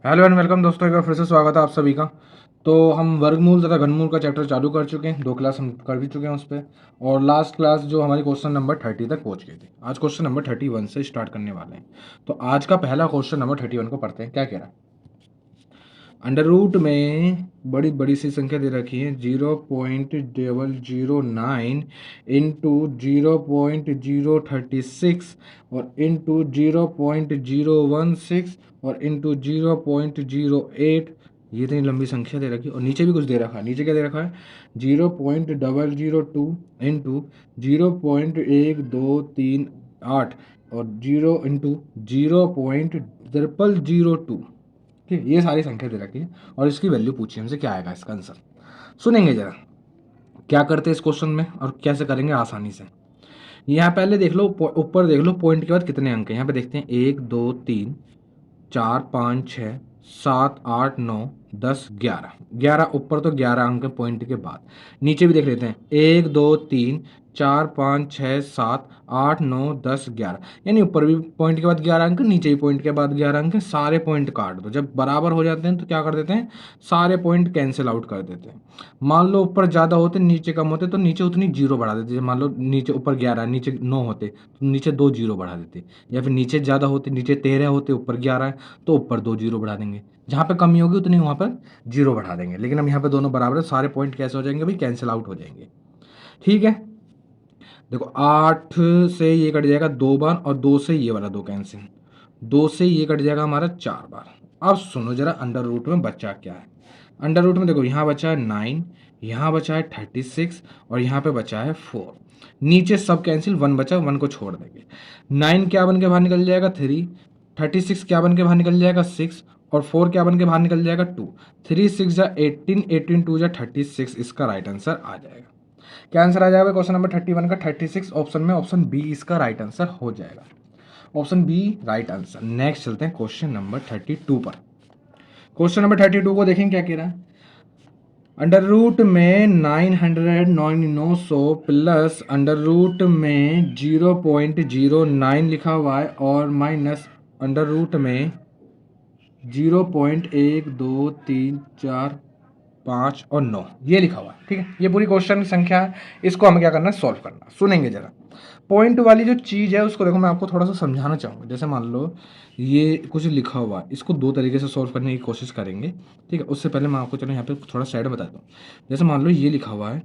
Hello and welcome दोस्तों, एक बार फिर से स्वागत है आप सभी का। तो हम वर्गमूल तथा घनमूल का चैप्टर चालू कर चुके हैं, 2 क्लास हम कर भी चुके हैं उस पर। और लास्ट क्लास जो हमारी क्वेश्चन नंबर 30 तक पहुंच गई थी। आज क्वेश्चन नंबर 31 से स्टार्ट करने वाले हैं। तो आज का पहला क्वेश्चन नंबर 31 को पढ़ते हैं। क्या कह रहा है? अंडर रूट में बड़ी बड़ी सी संख्या दे रखी है 0.009 इंटू 0.036 और इंटू 0.016 और इंटू 0.08। ये इतनी लंबी संख्या दे रखी है और नीचे भी कुछ दे रखा है। नीचे क्या दे रखा है? 0.002 इंटू 0.1238 और 0 इंटू 0.0002। ठीक है, ये सारी संख्या दे रखी है और इसकी वैल्यू पूछी हमसे, क्या आएगा इसका आंसर। सुनेंगे जरा क्या करते हैं इस क्वेश्चन में और कैसे करेंगे आसानी से। यहाँ पहले देख लो, ऊपर देख लो पॉइंट के बाद कितने अंक हैं। यहाँ पे देखते हैं 1 2 3 4 5 6 7 8 9 10 11। 11 ऊपर तो 11 अंक है पॉइंट के बाद। नीचे भी देख लेते हैं 1 2 3 4 5 6 7 8 9 10 11। यानी ऊपर भी पॉइंट के बाद 11 अंक, नीचे भी पॉइंट के बाद 11 अंक। सारे पॉइंट काट दो। जब बराबर हो जाते हैं तो क्या कर देते हैं? सारे पॉइंट कैंसिल आउट कर देते हैं। मान लो ऊपर ज़्यादा होते नीचे कम होते तो नीचे उतनी जीरो बढ़ा देते। मान लो नीचे ऊपर 11 नीचे 9 होते तो नीचे 2 जीरो बढ़ा देते। या फिर नीचे ज़्यादा होते, नीचे 13 होते ऊपर 11 है तो ऊपर 2 जीरो बढ़ा देंगे। जहाँ पे कमी होगी उतनी वहाँ पर जीरो बढ़ा देंगे। लेकिन अब यहाँ पे दोनों बराबर है, सारे पॉइंट कैसे हो जाएंगे भाई? कैंसिल आउट हो जाएंगे। ठीक है, देखो 8 से ये कट जाएगा 2 बार और 2 से ये वाला 2 कैंसिल। 2 से ये कट जाएगा हमारा 4 बार। अब सुनो जरा अंडर रूट में बचा क्या है। अंडर रूट में देखो यहाँ बचा है 9, यहाँ बचा है 36 और यहाँ पे बचा है 4। नीचे सब कैंसिल, 1 बचा, 1 को छोड़ देंगे। 9 क्या बन के बाहर निकल जाएगा? 3। 36 क्या बन के बाहर निकल जाएगा? 6। और 4 क्या बन के बाहर निकल जाएगा? 2। 3 6 जा 18, 18 2 जा 36। इसका राइट आंसर आ जाएगा। क्या आंसर आ जाएगा क्वेश्चन नंबर 31 का? 36 ऑप्शन में, ऑप्शन बी इसका राइट आंसर हो जाएगा। Option B right answer. Next चलते हैं क्वेश्चन नंबर 32 पर। क्वेश्चन नंबर 32 को देखें क्या कह रहा है। अंडर रूट में 900 प्लस अंडर रूट में 0.09 लिखा हुआ है और माइनस अंडर रूट में 0.1 2 3 4 5 और 9 ये लिखा हुआ है। ठीक है, ये पूरी क्वेश्चन की संख्या है। इसको हमें क्या करना है? सॉल्व करना। सुनेंगे जरा। पॉइंट वाली जो चीज़ है उसको देखो, मैं आपको थोड़ा सा समझाना चाहूँगा। जैसे मान लो ये कुछ लिखा हुआ है, इसको 2 तरीके से सॉल्व करने की कोशिश करेंगे। ठीक है, उससे पहले मैं आपको चलो यहाँ पे थोड़ा साइड बता दूँ। जैसे मान लो ये लिखा हुआ है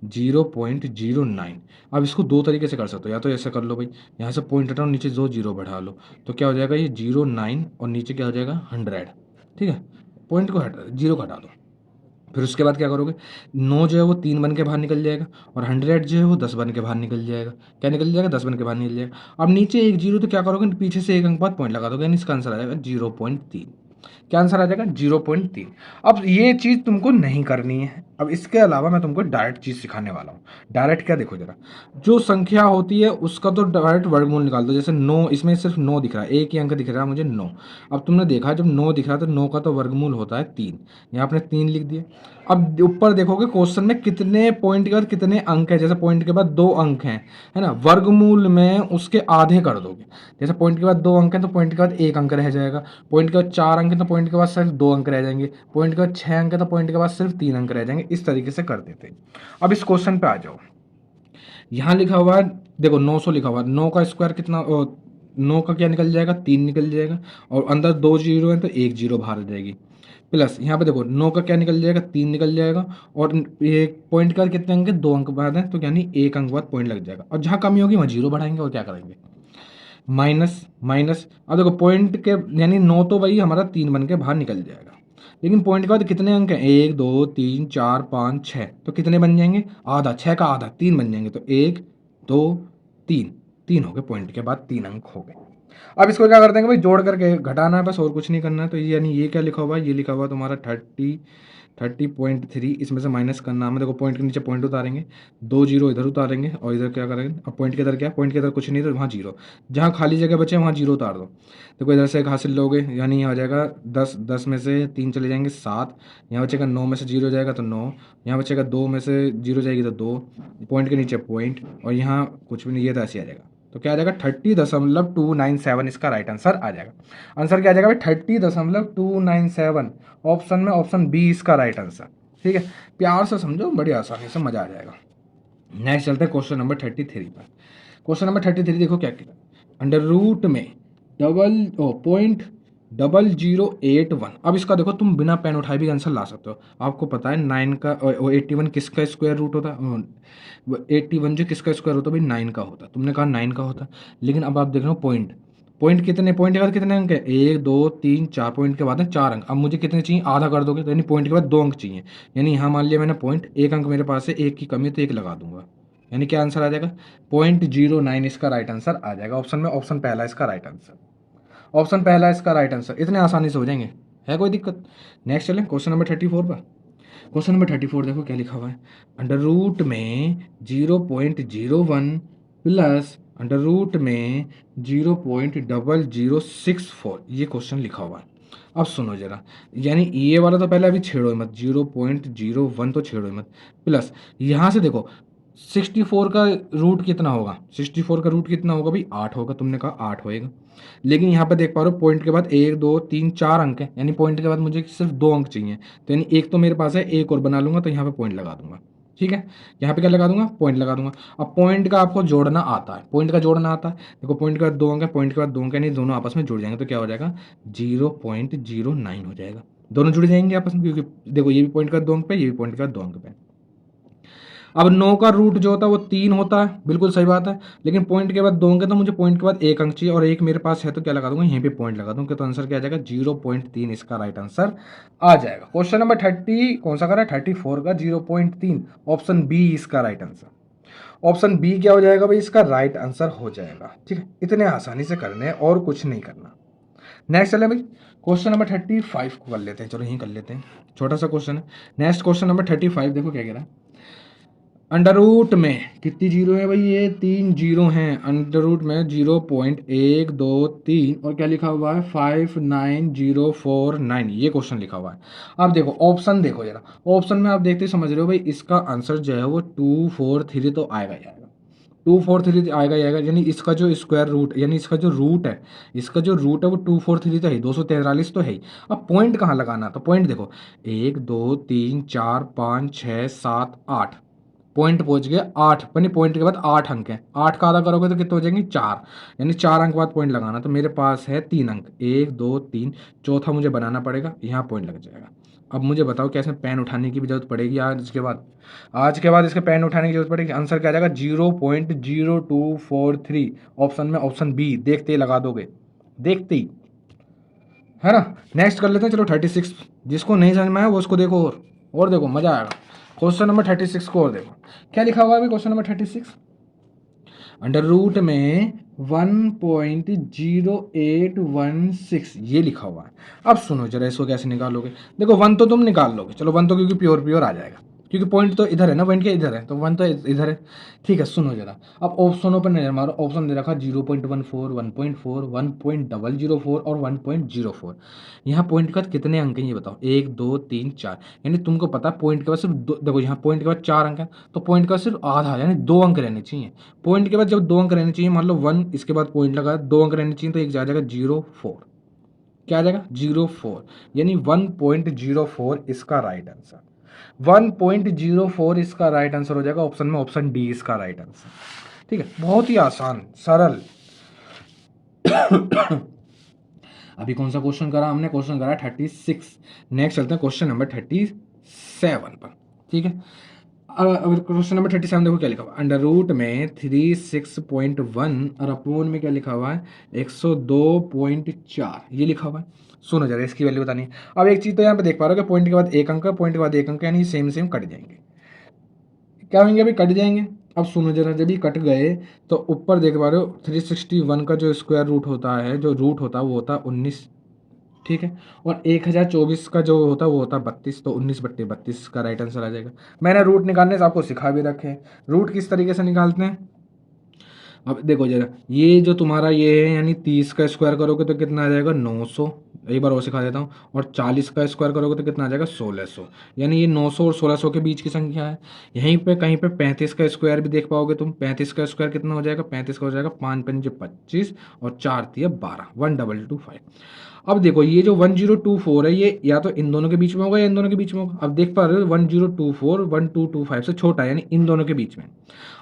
0.09। अब इसको 2 तरीके से कर सकते हो। या तो ऐसे कर लो भाई, यहाँ से पॉइंट हटाओ, नीचे 2 जीरो बढ़ा लो, तो क्या हो जाएगा? ये 09 और नीचे क्या हो जाएगा? 100। ठीक है, पॉइंट को हटा, जीरो को हटा दो। फिर उसके बाद क्या करोगे? 9 जो है वो 3 बन के बाहर निकल जाएगा और 100 जो है वो 10 बन के बाहर निकल जाएगा। क्या निकल जाएगा? 10 बन के बाहर निकल जाएगा। अब नीचे एक जीरो, तो क्या करोगे? पीछे से एक अंक बाद पॉइंट लगा दोगे, यानी इसका आंसर आ जाएगा 0.3। क्या आंसर आ जाएगा? 0.3। अब ये चीज़ तुमको नहीं करनी है। अब इसके अलावा मैं तुमको डायरेक्ट चीज़ सिखाने वाला हूँ। डायरेक्ट क्या? देखो जरा, जो संख्या होती है उसका तो डायरेक्ट वर्गमूल निकाल दो। जैसे 9, इसमें सिर्फ 9 दिख रहा है, एक ही अंक दिख रहा है मुझे 9। अब तुमने देखा जब 9 दिख रहा है तो 9 का तो वर्गमूल होता है 3। यहाँ आपने 3 लिख दिया। अब ऊपर देखोगे क्वेश्चन में कितने पॉइंट के बाद कितने अंक है। जैसे पॉइंट के बाद 2 अंक हैं, है ना, वर्गमूल में उसके आधे कर दोगे। जैसे पॉइंट के बाद 2 अंक हैं तो पॉइंट के बाद 1 अंक रह जाएगा। पॉइंट के बाद 4 अंक है तो पॉइंट के बाद सिर्फ 2 अंक रह जाएंगे। पॉइंट के बाद 6 अंक है तो पॉइंट के बाद सिर्फ 3 अंक रह जाएंगे। इस तरीके से कर देते हैं। अब इस क्वेश्चन पे आ जाओ। यहाँ लिखा हुआ है, देखो 900 लिखा हुआ है। 9 का स्क्वायर कितना? 9 का क्या निकल जाएगा? 3 निकल जाएगा। और अंदर 2 जीरो है तो 1 जीरो बाहर आ जाएगी। प्लस यहाँ पे देखो 9 का क्या निकल जाएगा? 3 निकल जाएगा। और ये पॉइंट का कितने अंक है? 2 अंक बाद है तो यानी 1 अंक बाद पॉइंट लग जाएगा। और जहाँ कमी होगी वहाँ जीरो बढ़ाएंगे और क्या करेंगे? Minus minus. अब देखो पॉइंट के यानी 9 तो वही हमारा 3 बन के बाहर निकल जाएगा। लेकिन पॉइंट के बाद कितने अंक हैं? 1 2 3 4 5 6, तो कितने बन जाएंगे? आधा, 6 का आधा 3 बन जाएंगे। तो 1 2 3, 3 हो गए। पॉइंट के बाद 3 अंक हो गए। अब इसको क्या कर देंगे भाई? जोड़ करके घटाना है बस, और कुछ नहीं करना है। तो ये यानी ये क्या लिखा हुआ है? ये लिखा हुआ है तुम्हारा 30.3। इसमें से माइनस करना है। देखो पॉइंट के नीचे पॉइंट उतारेंगे, 2 जीरो इधर उतारेंगे और इधर क्या करेंगे? अब पॉइंट के इधर क्या? पॉइंट के इधर कुछ नहीं, तो वहाँ जीरो। जहाँ खाली जगह बचे वहाँ जीरो उतार दो। देखो इधर से एक हासिल लोगे, यानी यहाँ आ जाएगा 10। 10 में से 3 चले जाएंगे 7। यहाँ बचेगा 9 में से जीरो जाएगा तो 9। यहाँ बचेगा 2 में से जीरो जाएगी तो 2। पॉइंट के नीचे पॉइंट और यहाँ कुछ भी नहीं, ये तो ऐसे आ जाएगा। तो क्या आ जाएगा 30.297 इसका राइट आंसर आ जाएगा। आंसर क्या आ जाएगा भाई 30.297, ऑप्शन में ऑप्शन बी इसका राइट आंसर। ठीक है, प्यार से समझो, बड़ी आसानी से मजा आ जाएगा। नेक्स्ट चलते हैं क्वेश्चन नंबर 33 पर। क्वेश्चन नंबर 33 देखो क्या किया, अंडर रूट में पॉइंट 0081। अब इसका देखो तुम बिना पेन उठाए भी आंसर ला सकते हो। आपको पता है 9 का 81 किसका स्क्वायर रूट होता है, 81 जो किसका स्क्वायर होता है भाई 9 का होता है। तुमने कहा 9 का होता है, लेकिन अब आप देख रहे हो पॉइंट, पॉइंट कितने, पॉइंट के बाद कितने अंक है, 1 2 3 4, पॉइंट के बाद है 4 अंक। अब मुझे कितने चाहिए, आधा कर दोगे, तो यानी पॉइंट के बाद 2 अंक चाहिए। यानी यहाँ मान लिया मैंने पॉइंट, 1 अंक मेरे पास है, 1 की कमी तो 1 लगा दूंगा, यानी क्या आंसर आ जाएगा 0.09 इसका राइट आंसर आ जाएगा ऑप्शन में, ऑप्शन पहला इसका राइट आंसर, ऑप्शन पहला इसका राइट आंसर। इतने आसानी से हो जाएंगे, है कोई दिक्कत। नेक्स्ट चलें क्वेश्चन नंबर 34 पर। क्वेश्चन नंबर 34 देखो क्या लिखा हुआ है, अंडर रूट में 0.01 प्लस अंडर रूट में 0.0064, ये क्वेश्चन लिखा हुआ है। अब सुनो जरा, यानी ये वाला तो पहले अभी छेड़ो मत, 0.01 तो छेड़ो मत, प्लस यहाँ से देखो 64 का रूट कितना होगा, 64 का रूट कितना होगा भाई 8 होगा, तुमने कहा 8 होएगा। लेकिन यहाँ पे देख पा रहे हो पॉइंट के बाद 1 2 3 4 अंक है, यानी पॉइंट के बाद मुझे सिर्फ 2 अंक चाहिए, तो यानी एक तो मेरे पास है, एक और बना लूंगा, तो यहाँ पे पॉइंट लगा दूंगा। ठीक है, यहाँ पे क्या लगा दूंगा, पॉइंट लगा दूंगा। अब पॉइंट का आपको जोड़ना आता है, पॉइंट का जोड़ना आता है, देखो पॉइंट के बाद 2 अंक है, पॉइंट के बाद 2 अंक है, यानी दोनों आपस में जुड़ जाएंगे, तो क्या हो जाएगा 0.09 हो जाएगा। दोनों जुड़ जाएंगे आपस में, क्योंकि देखो ये भी पॉइंट का 2 अंक पे, ये भी पॉइंट का 2 अंक पे। अब 9 का रूट जो होता है वो 3 होता है, बिल्कुल सही बात है, लेकिन पॉइंट के बाद 2 अंक है, तो मुझे पॉइंट के बाद 1 अंक चाहिए, और 1 मेरे पास है, तो क्या लगा दूंगा यहीं पे पॉइंट लगा दूंगा, तो आंसर क्या आ जाएगा 0.3 इसका राइट आंसर आ जाएगा। क्वेश्चन नंबर 30 कौन सा करा है, 34 का 0.3, ऑप्शन बी इसका राइट आंसर। ऑप्शन बी क्या हो जाएगा भाई, इसका राइट आंसर हो जाएगा। ठीक है, इतने आसानी से करने हैं और कुछ नहीं करना। नेक्स्ट चले भाई क्वेश्चन नंबर 35 को कर लेते हैं, चलो यहीं कर लेते हैं, छोटा सा क्वेश्चन है। नेक्स्ट क्वेश्चन नंबर 35 देखो क्या कह रहा है, अंडर रूट में कितनी जीरो है भाई, ये 3 जीरो हैं, अंडर रूट में 0.123 और क्या लिखा हुआ है 59049, ये क्वेश्चन लिखा हुआ है। अब देखो ऑप्शन देखो जरा, ऑप्शन में आप देखते समझ रहे हो भाई, इसका आंसर जो है वो 243 तो आएगा ही आएगा, 243 आएगा ही आएगा, यानी इसका जो स्क्वायर रूट, यानी इसका जो रूट है, इसका जो रूट है वो 243 तो है, 243 तो है ही। अब पॉइंट कहाँ लगाना, तो पॉइंट देखो 1 2 3 4 5 6 7 8, पॉइंट पहुंच गए 8, यानी पॉइंट के बाद 8 अंक है, 8 का आधा करोगे तो कितने हो जाएंगे 4, यानी 4 अंक बाद पॉइंट लगाना, तो मेरे पास है 3 अंक, 1 2 3, चौथा मुझे बनाना पड़ेगा, यहाँ पॉइंट लग जाएगा। अब मुझे बताओ क्या इसमें पेन उठाने की भी जरूरत पड़ेगी आज के बाद, आज के बाद इसके पेन उठाने की जरूरत पड़ेगी। आंसर क्या आ जाएगा 0.0243, ऑप्शन में ऑप्शन बी, देखते ही लगा दोगे, देखते ही, है ना। नेक्स्ट कर लेते हैं, चलो 36, जिसको नहीं समझ में आया वो उसको देखो और देखो मजा आएगा। क्वेश्चन नंबर 36 को और देखो क्या लिखा हुआ है क्वेश्चन नंबर 36, अंडर रूट में 1.0816 ये लिखा हुआ है। अब सुनो जरा, इसको कैसे निकालोगे, देखो 1 तो तुम निकाल लोगे, चलो 1 तो क्योंकि प्योर प्योर आ जाएगा, क्योंकि पॉइंट तो इधर है ना, पॉइंट के इधर है, तो 1 तो इधर है। ठीक है, सुनो जरा, अब ऑप्शनों पर नजर मारो, ऑप्शन दे रखा 0.14 1.4 1.004 और 1.04, यहाँ पॉइंट के बाद कितने अंक हैं ये बताओ, 1 2 3 4, यानी तुमको पता है पॉइंट के बाद सिर्फ देखो यहाँ पॉइंट के बाद 4 अंक है, तो पॉइंट का सिर्फ आधा, यानी 2 अंक रहने चाहिए। पॉइंट के बाद जब 2 अंक रहने चाहिए, मान लो 1 इसके बाद पॉइंट लगा, 2 अंक रहने चाहिए, तो एक आ जाएगा 04, क्या आ जाएगा 04, यानी 1.04 इसका राइट आंसर, 1.04 इसका राइट आंसर हो जाएगा, ऑप्शन में ऑप्शन डी इसका राइट आंसर। ठीक है, बहुत ही आसान सरल। अभी कौन सा क्वेश्चन करा हमने, क्वेश्चन करा 36। नेक्स्ट चलते हैं क्वेश्चन नंबर 37 पर। ठीक है, अब क्वेश्चन नंबर 37 देखो क्या लिखा हुआ, अंडर रूट में 36.1 और अपोन में क्या लिखा हुआ है 102.4, ये लिखा हुआ है। सुनो जरा, इसकी वैल्यू बतानी है। अब एक चीज तो यहाँ पे देख पा रहे हो कि पॉइंट के बाद 1 अंक, पॉइंट के बाद 1 अंक, यानी सेम सेम कट जाएंगे, क्या होंगे अभी कट जाएंगे। अब सुनो जरा, जब ये कट गए तो ऊपर देख पा रहे हो 361 का जो स्क्वायर रूट होता है, जो रूट होता है वो होता है 19, ठीक है, और 1024 का जो होता है वो होता है 32, तो 19/32 का राइट आंसर आ जाएगा। मैंने रूट निकालने से आपको सिखा भी रखे हैं, रूट किस तरीके से निकालते हैं। अब देखो जरा, ये जो तुम्हारा ये है, यानी 30 का स्क्वायर करोगे तो कितना आ जाएगा 900, एक बार और सिखा देता हूँ, और 40 का स्क्वायर करोगे तो कितना आ जाएगा 1600, यानी ये 900 और 1600 के बीच की संख्या है। यहीं पे कहीं पे 35 का स्क्वायर भी देख पाओगे तुम। 35 का स्क्वायर कितना हो जाएगा, 35 का हो जाएगा 5 पंजे 25 और 4 तिया 12, 1225। अब देखो ये जो 1024 है ये या तो इन दोनों के बीच में होगा या इन दोनों के बीच में होगा। अब देख पा रहे हो 1024 1225 से छोटा है, यानी इन दोनों के बीच में।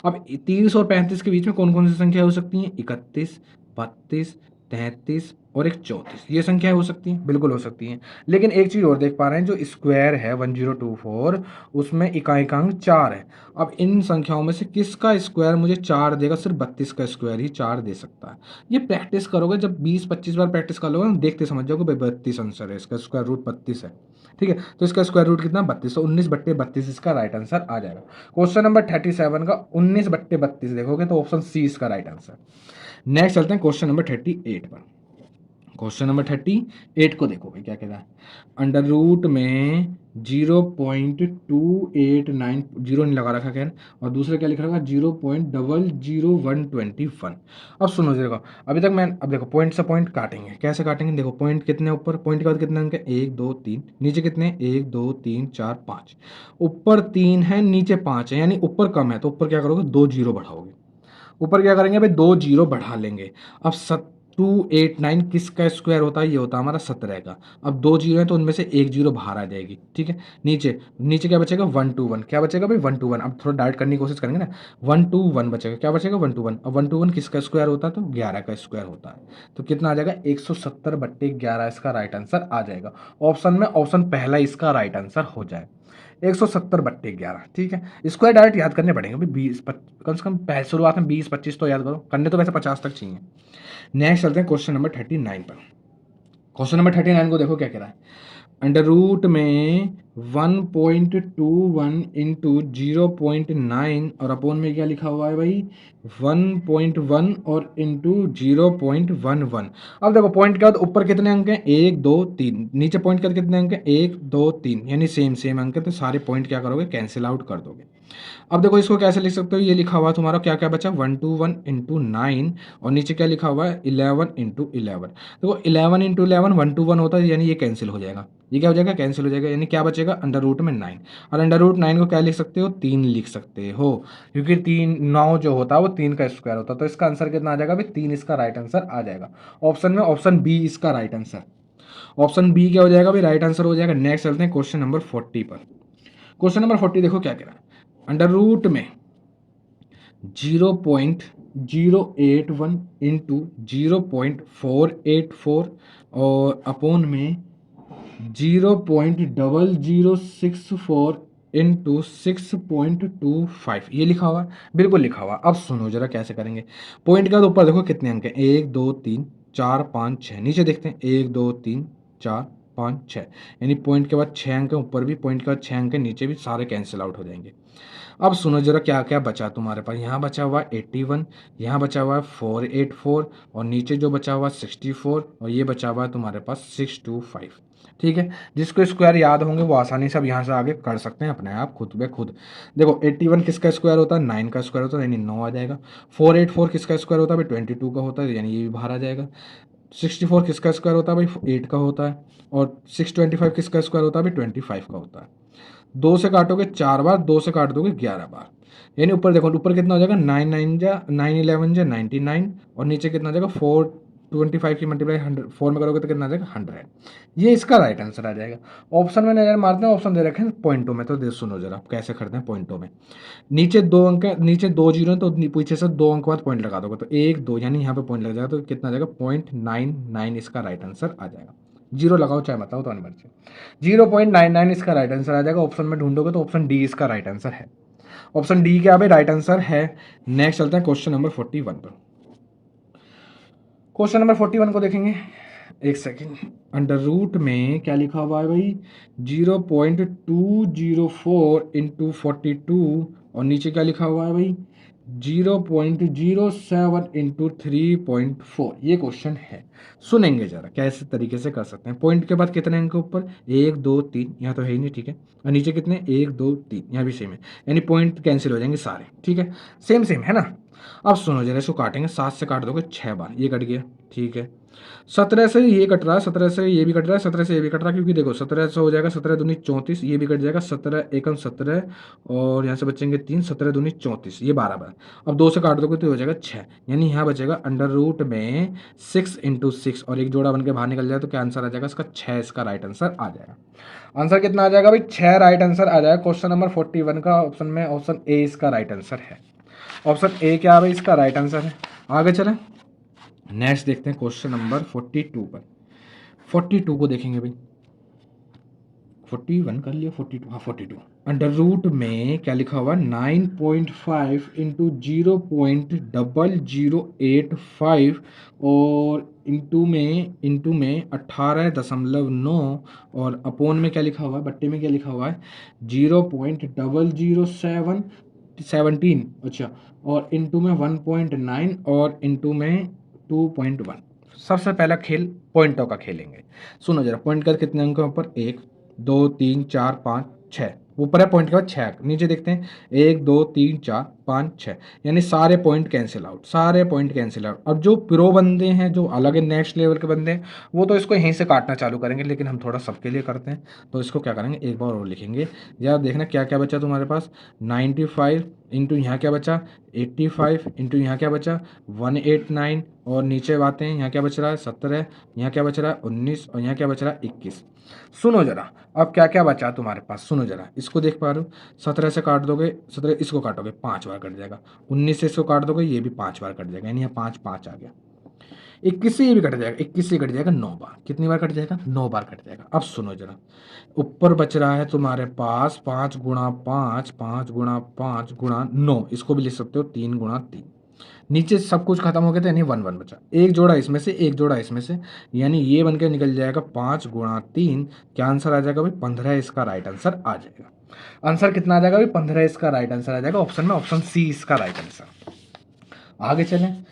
अब 30 और 35 के बीच में कौन कौन सी संख्या हो सकती हैं, 31, 32, 33 और एक 34, ये संख्याएं हो सकती हैं, बिल्कुल हो सकती हैं। लेकिन एक चीज़ और देख पा रहे हैं, जो स्क्वायर है 1024 उसमें इकाइकांक 4 है। अब इन संख्याओं में से किसका स्क्वायर मुझे 4 देगा, सिर्फ 32 का स्क्वायर ही 4 दे सकता है। ये प्रैक्टिस करोगे, जब 20-25 बार प्रैक्टिस कर लोगे ना, देखते समझ जाओगे भाई 32 आंसर है, इसका स्क्वायर रूट 32 है। ठीक है, तो इसका स्क्वायर रूट कितना 32, तो 19/32 इसका राइट आंसर आ जाएगा। क्वेश्चन नंबर 37 का 19/32 देखोगे तो ऑप्शन सी इसका राइट आंसर। नेक्स्ट चलते हैं क्वेश्चन नंबर 38 पर। क्वेश्चन नंबर 38 को देखो भाई क्या कह रहा है। अंडर रूट में 0.289, जीरो नहीं लगा रखा खैर, और दूसरा क्या लिख रखा 0.00121। अब सुनो जरा, अभी तक मैं, अब देखो पॉइंट से पॉइंट काटेंगे, कैसे काटेंगे, देखो पॉइंट कितने ऊपर, पॉइंट के बाद कितने अंक है 1 2 3, नीचे कितने 1 2 3 4 5, ऊपर 3 है नीचे 5 है, यानी ऊपर कम है तो ऊपर क्या करोगे 2 जीरो बढ़ाओगे। ऊपर क्या करेंगे भाई 2 जीरो बढ़ा लेंगे। अब 289 किसका स्क्वायर होता है, ये होता है हमारा 17 का। अब 2 जीरो है तो उनमें से एक जीरो बाहर आ जाएगी। ठीक है, नीचे नीचे क्या बचेगा 121, क्या बचेगा भाई 121। अब थोड़ा डाइट करने की कोशिश करेंगे ना, 121 बचेगा, क्या बचेगा 121। अब 121 किसका स्क्वायर होता है, तो 11 का स्क्वायर होता है। तो कितना आ जाएगा 170/11 इसका राइट आंसर आ जाएगा। ऑप्शन में ऑप्शन पहला इसका राइट आंसर हो जाए 170/11। ठीक है, स्क्वायर डायरेक्ट याद करने पड़ेंगे भाई, 20 कम से कम पहले शुरुआत में 20-25 तो याद करो, करने तो वैसे 50 तक चाहिए। नेक्स्ट चलते हैं क्वेश्चन नंबर 39 पर। क्वेश्चन नंबर 39 को देखो क्या कह रहा है। अंडर रूट में 1.21 इंटू 0.9 और अपोन में क्या लिखा हुआ है भाई 1.1 और इंटू 0.11। अब देखो पॉइंट के बाद ऊपर कितने अंक हैं 1 2 3, नीचे पॉइंट के बाद कितने अंक हैं 1 2 3, यानी सेम सेम अंक है, तो सारे पॉइंट क्या करोगे कैंसिल आउट कर दोगे। अब देखो इसको कैसे लिख सकते हो, ये लिखा हुआ तुम्हारा क्या क्या बचा 121 इंटू 9, और नीचे क्या लिखा हुआ है 11 इंटू 11। देखो 11 इंटू 11 121 होता है, यानी ये कैंसिल हो जाएगा, ये क्या हो जाएगा कैंसिल हो जाएगा, यानी क्या बचेगा अंडर रूट में 9। और अंडर रूट 9 को क्या लिख सकते हो 3 लिख सकते हो, क्योंकि 3 9 जो होता है वो 3 का स्क्वायर होता है। तो इसका आंसर कितना आ जाएगा भाई 3 इसका राइट आंसर आ जाएगा। ऑप्शन में ऑप्शन बी इसका राइट आंसर, ऑप्शन बी क्या हो जाएगा भाई राइट आंसर हो जाएगा। नेक्स्ट चलते हैं क्वेश्चन नंबर 40 पर। क्वेश्चन नंबर 40 देखो क्या कह रहा है। अंडर रूट में 0.081 इंटू 0.484 और अपोन में 0.0064 इंटू 6.25, ये लिखा हुआ बिल्कुल लिखा हुआ। अब सुनो जरा कैसे करेंगे। पॉइंट के बाद ऊपर देखो कितने अंक हैं 1 2 3 4 5 6, नीचे देखते हैं 1 2 3 4 5 6, यानी पॉइंट के बाद 6 अंक हैं, ऊपर भी पॉइंट के बाद 6 अंक हैं, नीचे भी, सारे कैंसिल आउट हो जाएंगे। अब सुनो जरा क्या क्या बचा तुम्हारे पास, यहाँ बचा हुआ 81, यहाँ बचा हुआ है 484 और नीचे जो बचा हुआ 64 और ये बचा हुआ है तुम्हारे पास 625। ठीक है, जिसको स्क्वायर याद होंगे वो आसानी से अब यहाँ से आगे कर सकते हैं अपने आप खुद ब खुद। देखो 81 किसका स्क्वायर होता है 9 का स्क्वायर होता है, यानी 9 आ जाएगा। 484 किसका स्क्वायर होता है भाई 22 का होता है, यानी ये भी बाहर आ जाएगा। 64 किसका स्क्वायर होता है भाई 8 का होता है, और 625 किसका स्क्वायर होता है भाई 25 का होता है। 2 से काटोगे 4 बार, 2 से काट दोगे 11 बार, यानी ऊपर देखो ऊपर कितना हो जाएगा 9 9 जा 9 11 जा 99, और नीचे कितना हो जाएगा 425 की मल्टीप्लाई 100 4 में करोगे तो कितना आ जाएगा 100। ये इसका राइट आंसर आ जाएगा। ऑप्शन में नजर मारते हैं, ऑप्शन दे रखे हैं पॉइंटों में, तो दे सुनो जरा आप कैसे करते हैं पॉइंटों में। नीचे 2 अंक, नीचे 2 जीरो है तो पीछे से 2 अंक बाद पॉइंट लगा दोगे, तो 1 2 यानी यहाँ पे पॉइंट लग जाएगा, तो कितना आ जाएगा 0.99 इसका राइट आंसर आ जाएगा। जीरो लगाओ चाहे बताओ तो मर्जी, 0.99 इसका राइट आंसर आ जाएगा। ऑप्शन में ढूंढोगे तो ऑप्शन डी इसका राइट आंसर है। ऑप्शन डी क्या भाई राइट आंसर है। नेक्स्ट चलते हैं क्वेश्चन नंबर 41 पर। क्वेश्चन नंबर 41 को देखेंगे, एक सेकेंड। अंडर रूट में क्या लिखा हुआ है भाई 0.204 इंटू 42 और नीचे क्या लिखा हुआ है भाई 0.07 इंटू 3.4, ये क्वेश्चन है। सुनेंगे जरा कैसे तरीके से कर सकते हैं। पॉइंट के बाद कितने अंक ऊपर 1 2 3, यहाँ तो है ही नहीं, ठीक है, और नीचे कितने 1 2 3, यहाँ भी सेम है, यानी पॉइंट कैंसिल हो जाएंगे सारे। ठीक है, सेम सेम है ना। अब सुनो जरा इसको काटेंगे, 7 से काट दोगे 6 बार, ये कट गया, ठीक है। 17 से ये कट रहा है, 17 से ये भी कट रहा है, 17 से ये भी कट रहा है, क्योंकि देखो 17 से हो जाएगा 17 दूनी 34, ये भी कट जाएगा 17 एकम 17 और यहाँ से बचेंगे 3, 17 दूनी 34, ये 12 बार। अब 2 से काट दोगे तो हो जाएगा 6, यानी यहाँ बचेगा अंडर रूट में 6 इंटू 6 और एक जोड़ा बन के बाहर निकल जाए तो क्या आंसर आ जाएगा इसका 6, इसका राइट आंसर आ जाएगा। आंसर कितना आ जाएगा भाई? 6 राइट आंसर आ जाएगा क्वेश्चन नंबर 41 का। ऑप्शन में ऑप्शन ए इसका राइट आंसर है। ऑप्शन ए क्या है भाई? इसका राइट आंसर है। आगे चलें, नेक्स्ट देखते हैं क्वेश्चन नंबर 42 पर। 42 को देखेंगे भाई। 41 कर लिया, 42, हाँ 42। अंडर रूट में क्या लिखा हुआ? 9.5 इंटू 0.0085 और इंटू में 18.9 और अपोन में क्या लिखा हुआ है? बट्टे में क्या लिखा हुआ है? 0.00717, अच्छा, और इंटू में 1.9 और इंटू में 2.1। सबसे पहला खेल पॉइंटों का खेलेंगे। सुनो जरा, पॉइंट का कितने अंक है ऊपर? 1 2 3 4 5 6, ऊपर है पॉइंट के बाद 6। नीचे देखते हैं 1 2 3 4 5 6, यानी सारे पॉइंट कैंसिल आउट, सारे पॉइंट कैंसिल आउट। अब जो प्रो बंदे हैं, जो अलग नेक्स्ट लेवल के बंदे हैं, वो तो इसको यहीं से काटना चालू करेंगे, लेकिन हम थोड़ा सबके लिए करते हैं तो इसको क्या करेंगे, एक बार और लिखेंगे। यार देखना क्या क्या बचा तुम्हारे पास। 95 इंटू यहाँ क्या बचा? 85 इंटू यहाँ क्या बचा? 189 और नीचे बातें हैं, यहाँ क्या बच रहा है? 17, यहाँ क्या बच रहा है? 19 और यहाँ क्या बच रहा है? 21। सुनो जरा, अब क्या क्या बचा तुम्हारे पास, सुनो जरा, इसको देख पा रहे हो? 17 से काट दोगे, 17 इसको काटोगे 5 बार कट जाएगा। 19 से इसको काट दोगे, ये भी 5 बार कट जाएगा, यानी यहाँ 5 5 आ गया। 21 से ये भी कट जाएगा, 21 से कट जाएगा 9 बार। कितनी बार कट जाएगा? 9 बार कट जाएगा। अब सुनो जरा, ऊपर बच रहा है तुम्हारे पास 5 गुणा 5, 5 गुणा 5 गुणा 9, इसको भी लिख सकते हो 3 गुणा 3। नीचे सब कुछ खत्म हो गया था, यानी 1 1 बचा। एक जोड़ा इसमें से, एक जोड़ा इसमें से, यानी ये बन के निकल जाएगा 5 गुणा 3। क्या आंसर आ जाएगा भाई? 15 इसका राइट आंसर आ जाएगा। आंसर कितना आ जाएगा भाई? 15 इसका राइट आंसर आ जाएगा ऑप्शन में, ऑप्शन सी इसका राइट आंसर। आगे चलें,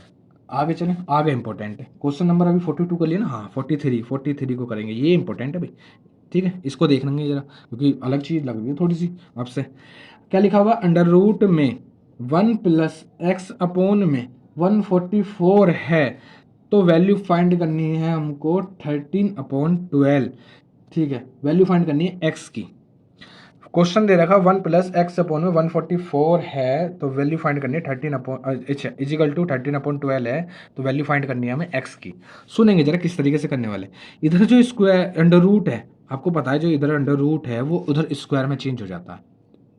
आगे चलें, आगे इंपॉर्टेंट है क्वेश्चन नंबर अभी 42 कर लिया ना, हाँ 43 को करेंगे, ये इंपॉर्टेंट है भाई। ठीक है, इसको देखेंगे जरा, क्योंकि अलग चीज़ लग रही है थोड़ी सी आपसे। क्या लिखा हुआ? अंडर रूट में 1 प्लस एक्स अपोन में 144 है, तो वैल्यू फाइंड करनी है हमको 13/12। ठीक है, वैल्यू फाइंड करनी है एक्स की। क्वेश्चन दे रखा 1 प्लस एक्स अपोन में 144 है, तो वैल्यू फाइंड करनी है 13 अपॉन, अच्छा, इजिकल टू 13/12 है, तो वैल्यू फाइंड करनी है हमें एक्स की। सुनेंगे जरा किस तरीके से करने वाले। इधर जो स्क्वायर अंडर रूट है, आपको पता है जो इधर अंडर रूट है वो उधर स्क्वायर में चेंज हो जाता है,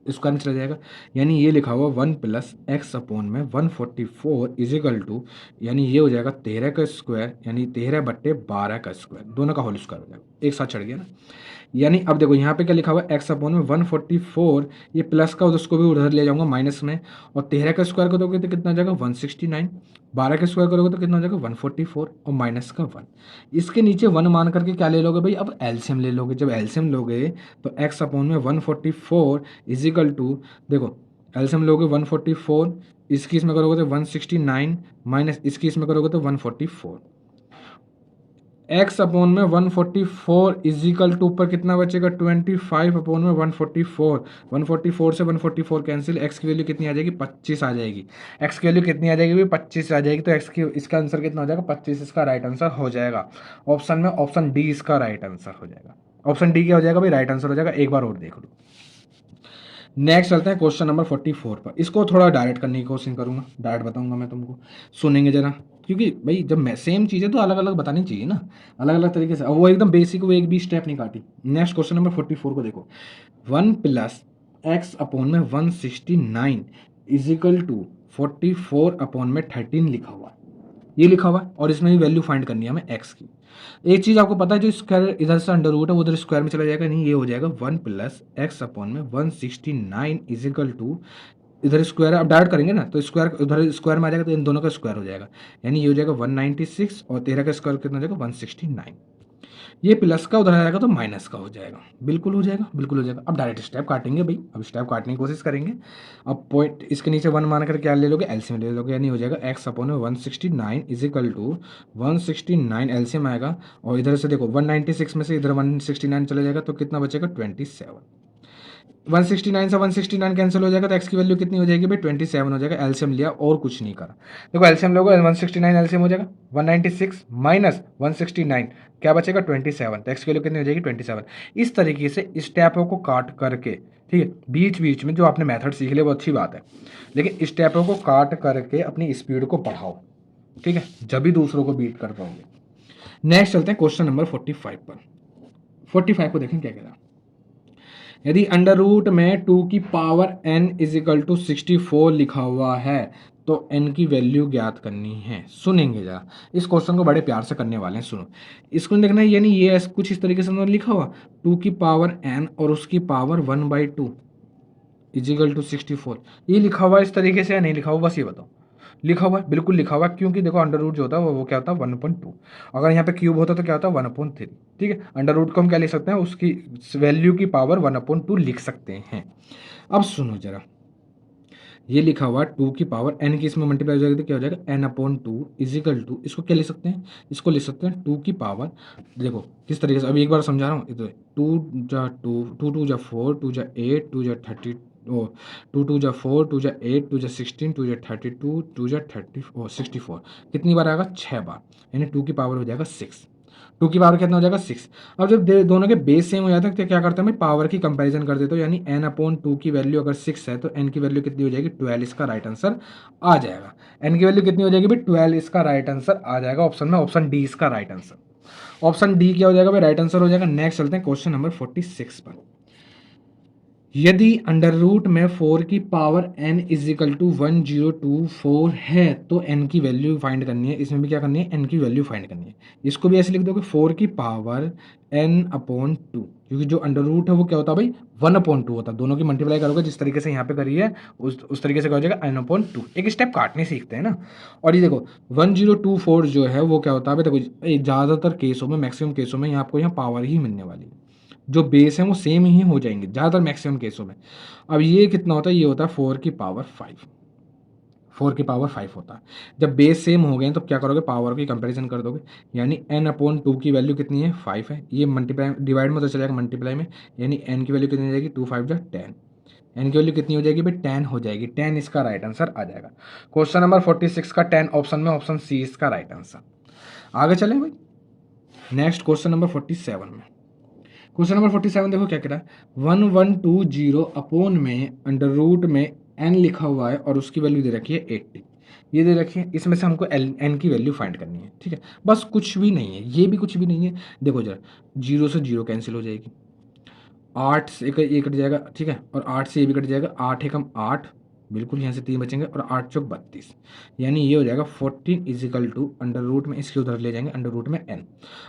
स्क्वायर में चला जाएगा। यानी ये लिखा हुआ 1 प्लस एक्स अपोन में 144 इजिकल टू, यानी ये हो जाएगा 13 का स्क्वायर, यानी 13/12 का स्क्वायर, दोनों का होल स्क्वायर हो जाएगा, एक साथ चढ़ गया ना। यानी अब देखो यहाँ पे क्या लिखा हुआ है? एक्स अपोन में 144, ये प्लस का उसको भी उधर ले जाऊंगा माइनस में, और 13 का स्क्वायर करोगे तो कितना हो जाएगा? 169। 12 का स्क्वायर करोगे तो कितना हो जाएगा? 144 और माइनस का 1। इसके नीचे 1 मान करके क्या ले लोगे भाई? अब एलसीएम ले लोगे। जब एलसीएम लोगे तो एक्स अपोन में 144 इजिकल टू, देखो एलसीएम लोगे 144, इसकी इसमें करोगे तो 169 माइनस इसकी इसमें करोगे तो 144। एक्स अपोन में 144 इजिकल टू ऊपर कितना बचेगा? 25 अपोन में 144। 144 से 144 कैंसिल, एक्स की वैल्यू कितनी आ जाएगी? 25 आ जाएगी। एक्स की वैल्यू कितनी आ जाएगी? 25 आ जाएगी। तो एक्स की, इसका आंसर कितना हो जाएगा? 25 इसका राइट आंसर हो जाएगा। ऑप्शन में ऑप्शन डी इसका राइट आंसर हो जाएगा। ऑप्शन डी क्या हो जाएगा भाई? राइट आंसर हो जाएगा। एक बार और देख लो। नेक्स्ट चलते हैं क्वेश्चन नंबर 44 पर। इसको थोड़ा डायरेक्ट करने की कोशिश करूंगा, डायरेक्ट बताऊंगा मैं तुमको, सुनेंगे जरा, क्योंकि भाई जब मैं सेम चीज़ें तो अलग अलग बतानी चाहिए ना, अलग अलग तरीके से। अब वो एकदम बेसिक, वो एक भी स्टेप नहीं काटी। नेक्स्ट क्वेश्चन नंबर 44 को देखो। 1 प्लस एक्स अपोन में 169 इजिकल टू 44 अपोन में 13 लिखा हुआ है, ये लिखा हुआ है, और इसमें भी वैल्यू फाइंड करनी है हमें एक्स की। एक चीज़ आपको पता है, जो स्क्वायर इधर से अंडर रूट है वो उधर स्क्वायर में चला जाएगा, नहीं, ये हो जाएगा 1 प्लस एक्स अपॉन में 169 इजिकल टू, इधर स्क्वायर अब डायरेक्ट करेंगे ना, तो स्क्वायर उधर स्क्वायर में आ जाएगा, तो इन दोनों का स्क्वायर हो जाएगा, यानी ये हो जाएगा 196 और 13 का स्क्वायर कितना हो जाएगा? 169। ये प्लस का उधर आएगा तो माइनस का हो जाएगा, बिल्कुल हो जाएगा, बिल्कुल हो जाएगा। अब डायरेक्ट स्टेप काटेंगे भाई, अब स्टेप काटने की कोशिश करेंगे। अब पॉइंट इसके नीचे 1 मान कर क्या ले लोगे? एलसीएम ले लोगे, यानी हो जाएगा एक्स अपॉन में 169 इजिकल टू 169 एलसीएम आएगा, और इधर से देखो 196 में से इधर 169 चला जाएगा तो कितना बचेगा? 27। 169 से 169 कैंसिल हो जाएगा तो एक्स की वैल्यू कितनी हो जाएगी भाई 27 हो जाएगा। एलसीएम लिया और कुछ नहीं करा। देखो एलसीएम लोगे 169 एलसीएम हो जाएगा 196 माइनस 169 क्या बचेगा 27, तो एक्स की वैल्यू कितनी हो जाएगी 27। इस तरीके से स्टेपों को काट करके, ठीक है, बीच बीच में जो आपने मेथड सीख लिया वो अच्छी बात है, लेकिन स्टेपों को काट करके अपनी स्पीड को बढ़ाओ, ठीक है, जब भी दूसरों को बीट कर पाओगे। नेक्स्ट चलते हैं क्वेश्चन नंबर 45 पर। 45 को देखें क्या कह रहा है। यदि अंडर रूट में 2 की power n is equal to 64 लिखा हुआ है तो n की वैल्यू ज्ञात करनी है। सुनेंगे जरा, इस क्वेश्चन को बड़े प्यार से करने वाले हैं, सुनो। इसको देखना है, यानी ये कुछ इस तरीके से लिखा हुआ 2 की पावर n और उसकी पावर 1/2 इज इक्वल टू 64, ये लिखा हुआ इस तरीके से या नहीं लिखा हुआ, बस ये बताओ। लिखा हुआ है, बिल्कुल लिखा हुआ है, क्योंकि देखो अंडर रूट जो होता है वो क्या होता है 1/2, अगर यहाँ पे क्यूब होता तो क्या होता है 1/3, ठीक है। अंडर रूट को हम क्या लिख सकते हैं, उसकी वैल्यू की पावर 1/2 लिख सकते हैं। अब सुनो जरा, ये लिखा हुआ 2 की पावर n की इसमें मल्टीप्लाई हो जाएगी तो क्या हो जाएगा n/2 इजिकल टू, इसको क्या लिख सकते हैं, इसको लिख सकते हैं 2 की पावर, देखो किस तरीके से, अभी एक बार समझा रहा हूँ, 2 जा 2 2 2 जा 4 2 जा 8 2 जा 30 ओ 2 2 जा 4 2 जा 8 2 जा 16 2 जा 32 2 जा 64, कितनी बार आएगा 6 बार, यानी 2 की पावर हो जाएगा 6। 2 की पावर कितना हो जाएगा 6। अब जब दोनों के बेस सेम हो जाते हैं तो क्या करते हैं भाई, पावर की कंपैरिजन कर देते हो, यानी n/2 की वैल्यू अगर 6 है तो n की वैल्यू कितनी हो जाएगी 12, इसका राइट आंसर आ जाएगा। n की वैल्यू कितनी हो जाएगी भाई 12, इसका राइट आंसर आ जाएगा ऑप्शन में, ऑप्शन डी इसका राइट आंसर। ऑप्शन डी क्या हो जाएगा भाई, राइट आंसर हो जाएगा। नेक्स्ट चलते हैं क्वेश्चन नंबर 46 पर। यदि अंडर रूट में 4 की power n is equal to 1024 है तो n की वैल्यू फाइंड करनी है। इसमें भी क्या करनी है, n की वैल्यू फाइंड करनी है। इसको भी ऐसे लिख दोगे 4 की पावर n/2, क्योंकि जो अंडर रूट है वो क्या होता है भाई 1/2 होता है। दोनों की मल्टीप्लाई करोगे जिस तरीके से यहाँ पे करी है उस तरीके से क्या हो जाएगा n/2। एक स्टेप काटने सीखते हैं ना। और ये देखो 1024 जो है वो क्या होता है, देखो ज़्यादातर केसों में, मैक्सिमम केसों में यहाँ आपको यहाँ पावर ही मिलने वाली है, जो बेस है वो सेम ही हो जाएंगे ज़्यादातर मैक्सिमम केसों में। अब ये कितना होता है, ये होता है 4 की पावर 5, 4 की पावर 5 होता है। जब बेस सेम हो गए तो क्या करोगे, पावर की कंपैरिजन कर दोगे, यानी n/2 की वैल्यू कितनी है 5 है, ये मल्टीप्लाई डिवाइड में तो चलेगा मल्टीप्लाई में, यानी n की वैल्यू कितनी हो जाएगी 2 5 जा 10, n की वैल्यू कितनी हो जाएगी भाई 10 हो जाएगी, 10 इसका राइट आंसर आ जाएगा। क्वेश्चन नंबर 46 का 10 ऑप्शन में, ऑप्शन सी इसका राइट आंसर। आगे चले भाई नेक्स्ट क्वेश्चन नंबर 47 में। क्वेश्चन नंबर 47 देखो क्या कह रहा है, 1120 अपॉन में अंडर रूट में n लिखा हुआ है और उसकी वैल्यू दे रखी है 80, ये दे रखी है, इसमें से हमको n की वैल्यू फाइंड करनी है, ठीक है। बस कुछ भी नहीं है, ये भी कुछ भी नहीं है। देखो जरा 0 से 0 कैंसिल हो जाएगी, 8 से ये कट जाएगा, ठीक है, और 8 से ये भी कट जाएगा, 8 एकम 8, बिल्कुल यहाँ से 3 बचेंगे, और 8 चौक 32, यानी ये हो जाएगा 14 इजिकल टू अंडर रूट में, इसके उधर ले जाएंगे अंडर रूट में n।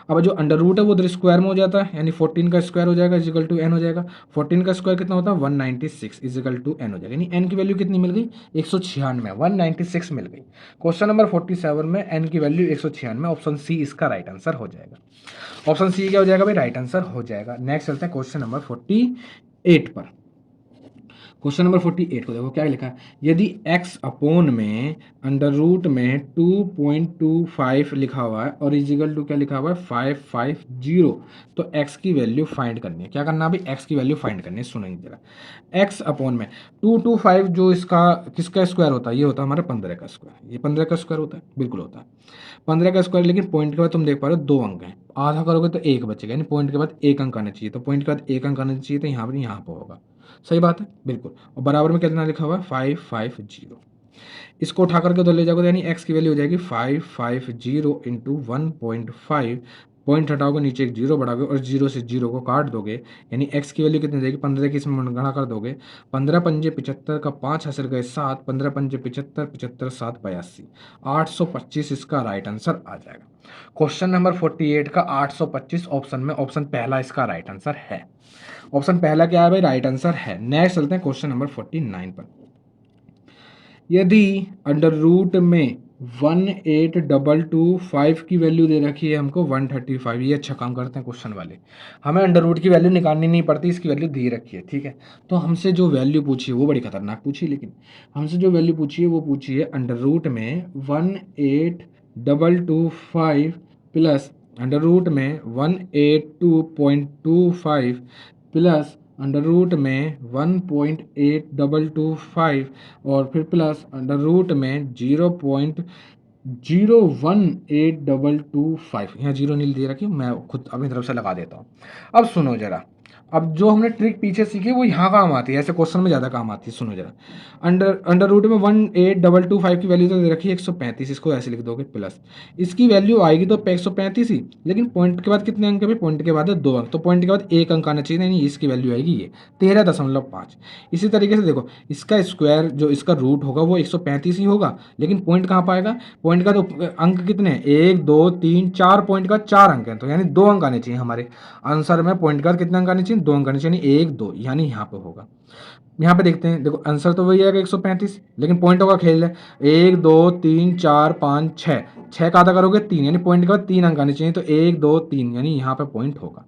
अब जो अंडर रूट है वो उधर स्क्वायर में हो जाता है, यानी 14 का स्क्वायर हो जाएगा इजिकल टू n हो जाएगा। 14 का स्क्वायर कितना होता है 196 इजिकल टू n हो जाएगा, यानी n की वैल्यू कितनी मिल गई 196, 196 मिल गई। क्वेश्चन नंबर 47 में n की वैल्यू 196, ऑप्शन सी इसका राइट आंसर हो जाएगा। ऑप्शन सी क्या हो जाएगा भाई, राइट आंसर हो जाएगा। नेक्स्ट चलते हैं क्वेश्चन नंबर 48 पर। क्वेश्चन नंबर 48 को देखो क्या लिखा है, यदि x अपॉन में अंडर रूट में 2.25 लिखा हुआ है और इजिकल टू क्या लिखा हुआ है 550, तो x की वैल्यू फाइंड करनी है। क्या करना है भाई, x की वैल्यू फाइंड करनी है। सुनेंगे जरा, x अपॉन में 225 जो इसका किसका स्क्वायर होता है, ये होता है हमारे 15 का स्क्वायर, ये 15 का स्क्वायर होता है, बिल्कुल होता है 15 का स्क्वायर। लेकिन पॉइंट के बाद तुम देख पा रहे हो 2 अंक हैं, आधा करोगे तो 1 बचेगा, यानी पॉइंट के बाद 1 अंक आना चाहिए, तो पॉइंट के बाद 1 अंक आना चाहिए, तो यहाँ पर होगा। सही बात है, बिल्कुल। और बराबर में कितना लिखा हुआ है 550, इसको उठा करके उधर ले जाओगे, यानी x की वैल्यू हो जाएगी 550 इंटू 1.5, पॉइंट हटाओगे नीचे एक जीरो बढ़ाओगे और 0 से 0 को काट दोगे, यानी x की वैल्यू कितनी हो जाएगी 15 की इसमें गणना कर दोगे, 15 पंजे 75 का 5 हासिल गए 7, 15 पंजे 75, 75 7 82, 825 इसका राइट आंसर आ जाएगा। क्वेश्चन नंबर 48 का 825 ऑप्शन में, ऑप्शन पहला इसका राइट आंसर है। ऑप्शन पहला क्या है भाई, राइट आंसर है। नेक्स्ट चलते हैं क्वेश्चन नंबर 49 पर। यदि अंडर रूट में 18225 की वैल्यू दे रखी है हमको 135, ये अच्छा काम करते हैं क्वेश्चन वाले, हमें अंडर रूट की वैल्यू निकालनी नहीं पड़ती, इसकी वैल्यू दे रखी है, ठीक है। तो हमसे जो वैल्यू पूछी है वो बड़ी खतरनाक पूछी, लेकिन हमसे जो वैल्यू पूछी है वो पूछी है अंडर रूट में 18225 प्लस अंडर रूट में 182.25 प्लस अंडर रूट में 1.8225 और फिर प्लस अंडर रूट में 0.018225, यहाँ जीरो नील दे रखी, मैं खुद अपनी तरफ से लगा देता हूँ। अब सुनो जरा, अब जो हमने ट्रिक पीछे सीखी वो यहाँ काम आती है, ऐसे क्वेश्चन में ज़्यादा काम आती है। सुनो जरा, अंडर रूट में 18225 की वैल्यू तो दे रखी है 135, इसको ऐसे लिख दोगे प्लस, इसकी वैल्यू आएगी तो 135 ही, लेकिन पॉइंट के बाद कितने अंक है? पॉइंट के बाद है 2 अंक, तो पॉइंट के बाद 1 अंक आना चाहिए, नहीं इसकी वैल्यू आएगी ये 13.5। इसी तरीके से देखो, इसका स्क्वायर जो इसका रूट होगा वो 135 ही होगा, लेकिन पॉइंट कहाँ पाएगा? पॉइंट का तो अंक कितने हैं? 1 2 3 4, पॉइंट का 4 अंक है, तो यानी 2 अंक आने चाहिए हमारे आंसर में। पॉइंट का कितने अंक आने चाहिए? 2 अंक आने चाहिए, यानी 1 2, यानी यहाँ पे होगा। यहाँ पे देखते हैं, देखो आंसर तो वही आएगा 135, लेकिन पॉइंटों का खेल है। 1 2 3 4 5 6, 6 का आधा करोगे 3, यानी पॉइंट के बाद 3 अंक आने चाहिए, तो 1 2 3, यानी यहाँ पे पॉइंट होगा।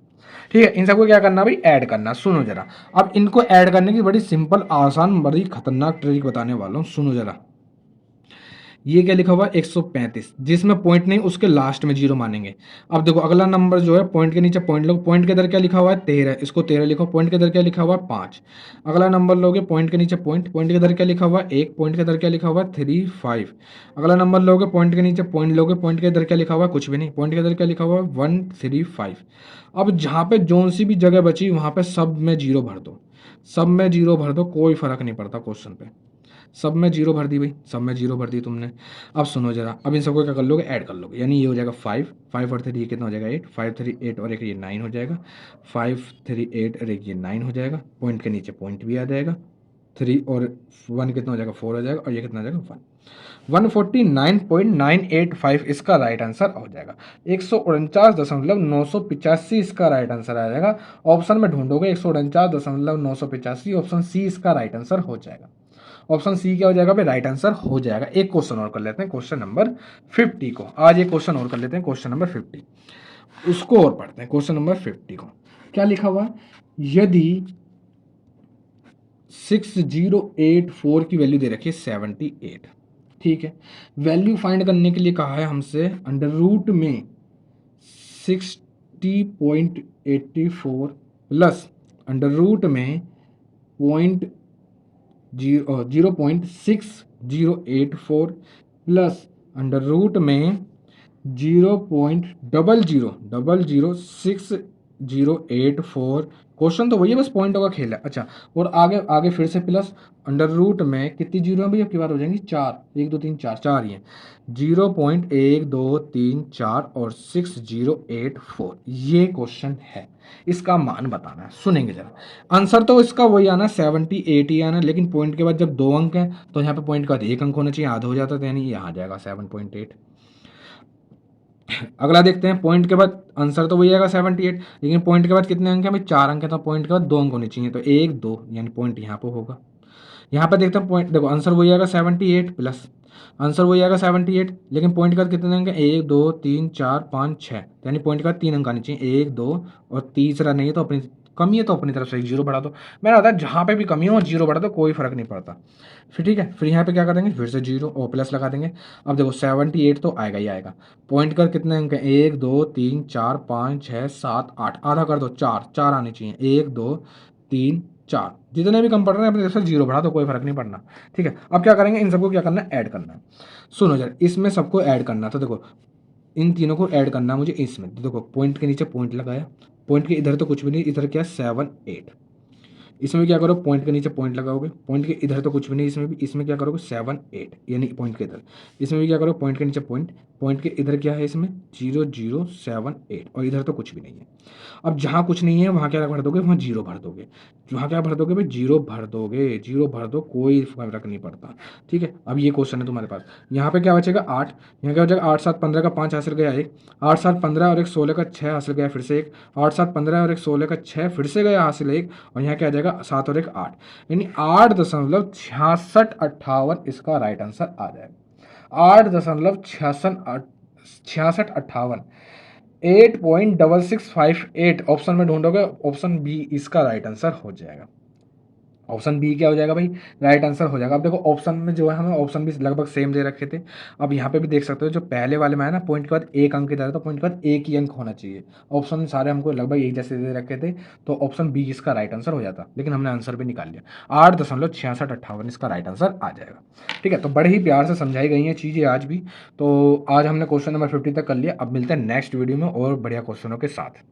ठीक है, इन सबको क्या करना भाई? ऐड करना। सुनो जरा, अब इनको ऐड करने की बड़ी सिंपल, आसान, बड़ी खतरनाक ट्रिक बताने वाला हूँ, सुनो जरा। ये क्या लिखा हुआ है? 135, जिसमें पॉइंट नहीं उसके लास्ट में जीरो मानेंगे। अब देखो अगला नंबर जो है, पॉइंट के नीचे पॉइंट लो, पॉइंट के इधर क्या लिखा हुआ है? 13, इसको 13 लिखो। पॉइंट के इधर क्या लिखा हुआ है? 5। अगला नंबर लोगे, पॉइंट के नीचे पॉइंट, पॉइंट के इधर क्या लिखा हुआ है? 1, पॉइंट के इधर क्या लिखा हुआ है? 3 5। अगला नंबर लोगे, पॉइंट के नीचे पॉइंट लोगे, पॉइंट के इधर क्या लिखा हुआ है? कुछ भी नहीं, पॉइंट के इधर क्या लिखा हुआ है? 1 3 5। अब जहाँ पे जोन सी भी जगह बची वहाँ पे सब में जीरो भर दो, सब में जीरो भर दो, कोई फर्क नहीं पड़ता क्वेश्चन पे। सब में जीरो भर दी भाई, सब में जीरो भर दी तुमने। अब सुनो जरा, अब इन सबको क्या कर लोगे? ऐड कर लोगे, यानी ये हो जाएगा 5, 5 और 3 ये कितना हो जाएगा? 8, 5 3 8 और एक ये 9 हो जाएगा। 5 3 8 और एक ये 9 हो जाएगा। पॉइंट के नीचे पॉइंट भी आ जाएगा। 3 और 1 कितना हो जाएगा? 4 हो जाएगा, और ये कितना हो जाएगा? 1। 149.985 इसका राइट आंसर हो जाएगा। 149.985 इसका राइट आंसर आ जाएगा। ऑप्शन में ढूंढोगे 149.985, ऑप्शन सी इसका राइट आंसर हो जाएगा। ऑप्शन सी क्या हो जाएगा भाई? राइट आंसर हो जाएगा। एक क्वेश्चन और कर लेते हैं, क्वेश्चन नंबर 50 को। आज एक क्वेश्चन और कर लेते हैं, क्वेश्चन नंबर 50, उसको और पढ़ते हैं। क्वेश्चन नंबर 50 को क्या लिखा हुआ? यदि 6084 की वैल्यू दे रखी है 78, ठीक है, वैल्यू फाइंड करने के लिए कहा है हमसे अंडर रूट में 60.84 प्लस अंडर रूट में 0.6084 प्लस अंडर रूट में 0.00006084। क्वेश्चन तो वही है, बस पॉइंटों का खेल है। अच्छा, और आगे आगे फिर से प्लस अंडर रूट में कितनी जीरो है भैया? आपकी बात हो जाएंगी 4, 1 2 3 4, 4 ही है। 0.1234 और 6084, ये क्वेश्चन है, इसका मान बताना है। सुनेंगे जरा, आंसर तो इसका वही आना 78 ही आना, लेकिन पॉइंट के बाद जब 2 अंक हैं तो यहाँ पे पॉइंट का 1 अंक होना चाहिए, आधा हो जाता है, तो यानी ये आ जाएगा 7.8। अगला देखते हैं, पॉइंट के बाद आंसर तो वही आएगा 78, लेकिन पॉइंट के बाद कितने अंक हैं भाई? 4 अंक है, तो पॉइंट के बाद 2 अंक होने चाहिए, तो 1 2, यानी पॉइंट यहाँ पे होगा। यहाँ पे देखते हैं पॉइंट, देखो आंसर वही आएगा 78 प्लस, आंसर वही आएगा 78, लेकिन पॉइंट के बाद कितने अंक है? 1 2 3 4 5 6, यानी पॉइंट के बाद 3 अंक आने चाहिए, 1 2, और तीसरा नहीं है तो अपनी कमी है तो अपनी तरफ से एक जीरो बढ़ा दो। मैंने बताया जहाँ पे भी कमी हो जीरो बढ़ा दो, कोई फर्क नहीं पड़ता। फिर ठीक है, फिर यहाँ पे क्या करेंगे? फिर से जीरो और प्लस लगा देंगे। अब देखो 78 तो आएगा ही आएगा। पॉइंट कर कितने अंक हैं? 1 2 3 4 5 6 7 8, आधा कर दो 4, 4 आने चाहिए, 1 2 3 4, जितने भी कम पड़ रहे हैं अपनी तरफ से जीरो बढ़ा दो, कोई फर्क नहीं पड़ना। ठीक है, अब क्या करेंगे? इन सबको क्या करना है? ऐड करना है। सुनो जरा, इसमें सबको ऐड करना, तो देखो इन तीनों को ऐड करना मुझे इसमें। देखो पॉइंट के नीचे पॉइंट लगाया, पॉइंट के इधर तो कुछ भी नहीं, इधर क्या? 7 8। इसमें क्या करो? पॉइंट के नीचे पॉइंट लगाओगे, पॉइंट के इधर तो कुछ भी नहीं, इसमें भी, इसमें क्या करोगे? 7 8, यानी पॉइंट के इधर। इसमें भी क्या करो? पॉइंट के नीचे पॉइंट, पॉइंट के इधर क्या है? इसमें 0 0 7 8, और इधर तो कुछ भी नहीं है। अब जहाँ कुछ नहीं है वहाँ क्या भर दोगे? वहाँ जीरो भर दोगे। वहाँ क्या भर दोगे भाई? जीरो भर दोगे, जीरो भर दो, कोई फर्क नहीं पड़ता। ठीक है, अब ये क्वेश्चन है तुम्हारे पास। यहाँ पे क्या बचेगा? 8, यहाँ क्या हो जाएगा? 8 7 15 का 5 हासिल गया एक, 8 7 15 और एक 16 का 6 हासिल गया फिर से एक, 8 7 15 और एक 16 का 6 फिर से गया हासिल एक, और यहाँ क्या आ जाएगा? 7 और एक 8, यानी 8.6658 इसका राइट आंसर आ जाएगा। 8.6658, 8.6658 ऑप्शन में ढूंढोगे, ऑप्शन बी इसका राइट आंसर हो जाएगा। ऑप्शन बी क्या हो जाएगा भाई, राइट आंसर हो जाएगा। अब देखो ऑप्शन में जो है हमें ऑप्शन भी लगभग सेम दे रखे थे। अब यहाँ पे भी देख सकते हो जो पहले वाले में है ना, पॉइंट के बाद 1 अंक की तरह, तो पॉइंट के बाद 1 ही अंक होना चाहिए। ऑप्शन सारे हमको लगभग एक जैसे दे रखे थे, तो ऑप्शन बी इसका राइट आंसर हो जाता, लेकिन हमने आंसर भी निकाल लिया। 8.6658 इसका राइट आंसर आ जाएगा। ठीक है, तो बड़े ही प्यार से समझाई गई हैं चीज़ें आज भी। तो आज हमने क्वेश्चन नंबर 50 तक कर लिया। अब मिलते हैं नेक्स्ट वीडियो में और बढ़िया क्वेश्चनों के साथ।